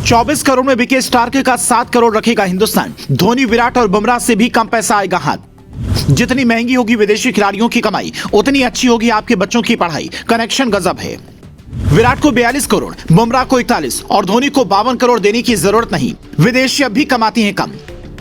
24 करोड़ में बिके स्टार्क का 7 करोड़ रखेगा हिंदुस्तान। धोनी, विराट और बुमराह से भी कम पैसा आएगा हाथ। जितनी महंगी होगी विदेशी खिलाड़ियों की कमाई, उतनी अच्छी होगी आपके बच्चों की पढ़ाई। कनेक्शन गजब है। विराट को 42 करोड़, बुमराह को 41 और धोनी को 52 करोड़ देने की जरूरत नहीं। विदेशी अब भी कमाती हैं कम।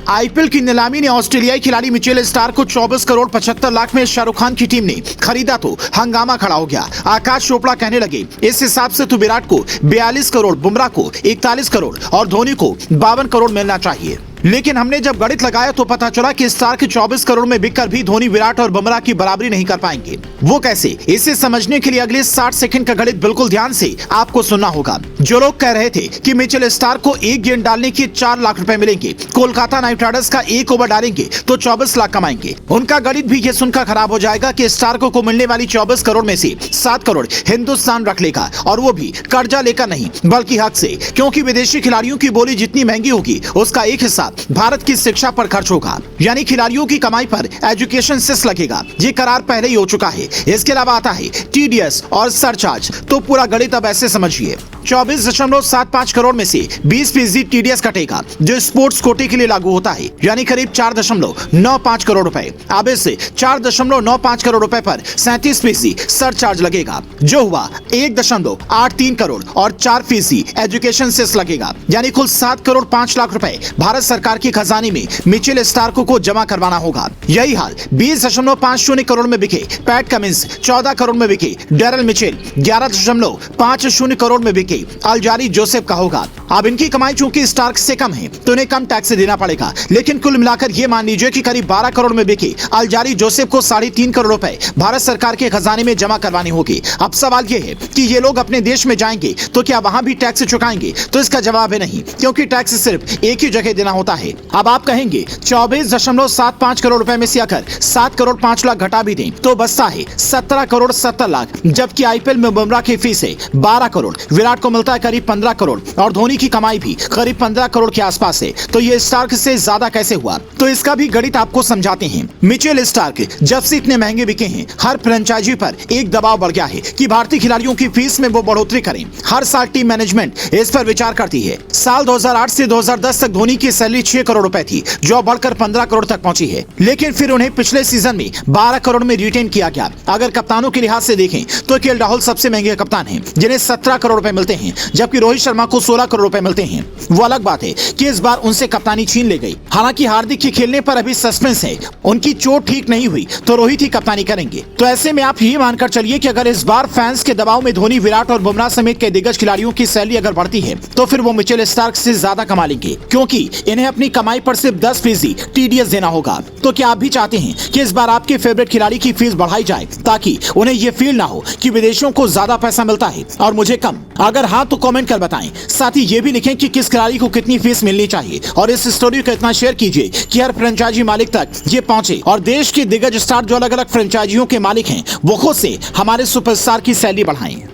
आईपीएल की नीलामी ने ऑस्ट्रेलियाई खिलाड़ी मिचेल स्टार्क को 24 करोड़ 75 लाख में शाहरुख खान की टीम ने खरीदा तो हंगामा खड़ा हो गया। आकाश चोपड़ा कहने लगे, इस हिसाब से तो विराट को 42 करोड़, बुमराह को 41 करोड़ और धोनी को 52 करोड़ मिलना चाहिए। लेकिन हमने जब गणित लगाया तो पता चला कि स्टार्क 24 करोड़ में बिककर भी धोनी, विराट और बुमराह की बराबरी नहीं कर पाएंगे। वो कैसे, इसे समझने के लिए अगले 60 सेकंड का गणित बिल्कुल ध्यान से आपको सुनना होगा। जो लोग कह रहे थे कि मिचेल स्टार्क को एक गेंद डालने के 4 लाख रुपए मिलेंगे, कोलकाता नाइट राइडर्स का 1 ओवर डालेंगे तो 24 लाख कमाएंगे, उनका गणित भी ये सुनकर खराब हो जाएगा कि स्टार्क को मिलने वाली 24 करोड़ में से 7 करोड़ हिंदुस्तान रख लेगा, और वो भी कर्जा लेकर नहीं बल्कि हक से, क्योंकि विदेशी खिलाड़ियों की बोली जितनी महंगी होगी उसका एक हिस्सा भारत की शिक्षा पर खर्च होगा, यानी खिलाड़ियों की कमाई पर एजुकेशन सेस लगेगा। ये करार पहले ही हो चुका है। इसके अलावा आता है टीडीएस और सरचार्ज। तो पूरा गणित अब ऐसे समझिए, 24.75 करोड़ में से 20% टीडीएस कटेगा, जो स्पोर्ट्स कोटे के लिए लागू होता है, यानी करीब 4.95 करोड़ रुपए। अब इससे 4.95 करोड़ रुपए पर 37% सरचार्ज लगेगा, जो हुआ 1.83 करोड़ और 4% एजुकेशन सेस लगेगा, यानी कुल 7 करोड़ 5 लाख रुपए भारत सरकार की खजाने में मिचेल स्टार्क को जमा करवाना होगा। यही हाल 20.50 करोड़ में बिके पैट कमिंस, 14 करोड़ में बिके डेरल मिचेल, 11.50 करोड़ में बिके अल्जारी जोसेफ का होगा। अब इनकी कमाई चूंकि स्टार्क से कम है तो इन्हें कम टैक्स देना पड़ेगा, लेकिन कुल मिलाकर ये मान लीजिए कि करीब 12 करोड़ में बिके अल्जारी जोसेफ को 3.5 करोड़ रुपए भारत सरकार के खजाने में जमा करवाने होगी। अब सवाल ये है कि ये लोग अपने देश में जाएंगे तो क्या वहां भी टैक्स चुकाएंगे? तो इसका जवाब है नहीं, क्योंकि टैक्स सिर्फ एक ही जगह देना होता है। अब आप कहेंगे 24.75 करोड़ रुपए में से अगर 7 करोड़ 5 लाख घटा भी दें तो बचता है 17 करोड़ 70 लाख, जबकि आईपीएल में बुमराह की फीस है 12 करोड़, विराट को मिलता है करीब 15 करोड़ और धोनी की कमाई भी करीब 15 करोड़ के आसपास है। तो ये स्टार्क से ज्यादा कैसे हुआ? तो इसका भी गणित आपको समझाते हैं। मिचेल स्टार्क जब से इतने महंगे बिके हैं, हर फ्रेंचाइजी पर एक दबाव बढ़ गया है कि भारतीय खिलाड़ियों की फीस में वो बढ़ोतरी करें। हर साल टीम मैनेजमेंट इस पर विचार करती है। साल 2008 से 2010 तक धोनी की सैलरी 6 करोड़ रुपए थी, जो बढ़कर 15 करोड़ तक पहुंची है, लेकिन फिर उन्हें पिछले सीजन में 12 करोड़ में रिटेन किया गया। अगर कप्तानों के लिहाज से देखें तो केएल राहुल सबसे महंगे कप्तान हैं, जिन्हें 17 करोड़ रुपए मिलते हैं, जबकि रोहित शर्मा को 16 करोड़ रुपए मिलते हैं। वो अलग बात है कि इस बार उनसे कप्तानी छीन ली गई। हालांकि हार्दिक के खेलने पर अभी सस्पेंस है, उनकी चोट ठीक नहीं हुई तो रोहित ही कप्तानी करेंगे। तो ऐसे में आप ये मानकर चलिए कि अगर इस बार फैंस के दबाव में धोनी, विराट और बुमराह समेत कई दिग्गज खिलाड़ियों की सैलरी अगर बढ़ती है तो फिर वो मिचेल स्टार्क से ज्यादा कमा लेंगे, क्योंकि इन्हें अपनी कमाई पर सिर्फ 10% टीडीएस देना होगा। तो क्या आप भी चाहते हैं कि इस बार आपके फेवरेट खिलाड़ी की फीस बढ़ाई जाए, ताकि उन्हें ये फील ना हो कि विदेशियों को ज्यादा पैसा मिलता है और मुझे कम? अगर हाँ तो कमेंट कर बताएं। साथ ही ये भी लिखें कि किस खिलाड़ी को कितनी फीस मिलनी चाहिए, और इस स्टोरी को इतना शेयर कीजिए कि हर फ्रेंचाइजी मालिक तक ये पहुंचे और देश के दिग्गज स्टार जो अलग अलग फ्रेंचाइजियों के मालिक हैं वो खुद से हमारे सुपरस्टार की सैलरी बढ़ाएं।